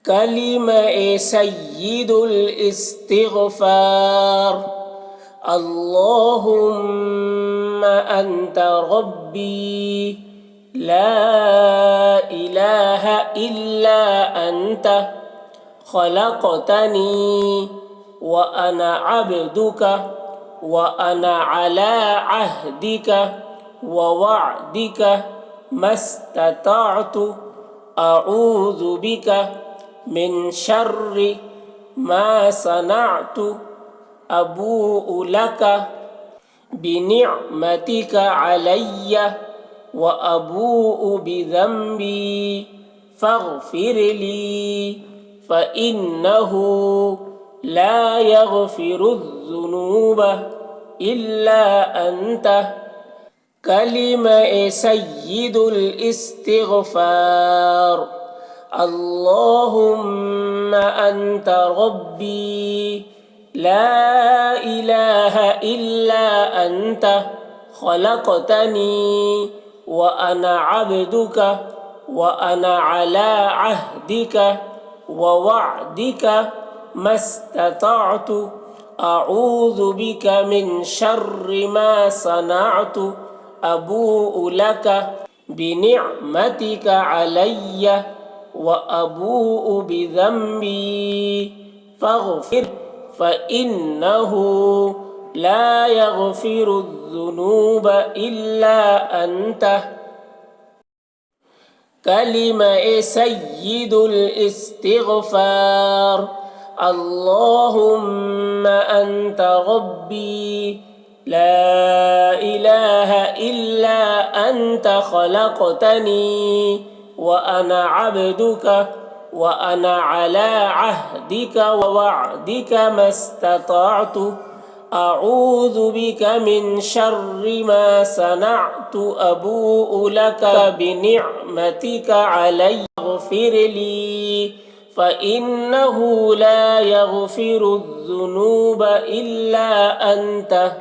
كلمة سيد الاستغفار. اللهم أنت ربي لا إله إلا أنت خلقتني وأنا عبدك وأنا على عهدك ووعدك ما استطعت أعوذ بك من شر ما صنعت أبوء لك بنعمتك علي وأبوء بذنبي فاغفر لي فإنه لا يغفر الذنوب إلا أنت. كلمة سيد الاستغفار. اللهم أنت ربي لا إله إلا أنت خلقتني وأنا عبدك وأنا على عهدك ووعدك ما استطعت أعوذ بك من شر ما صنعت أبوء لك بنعمتك علي وأبوء بذنبي فاغفر فإنه لا يغفر الذنوب إلا أنت. كلمة سيد الاستغفار. اللهم أنت ربي لا إله إلا أنت خلقتني وأنا عبدك وأنا على عهدك ووعدك ما استطعت أعوذ بك من شر ما صنعت أبوء لك بنعمتك علي اغفر لي فإنه لا يغفر الذنوب إلا أنت.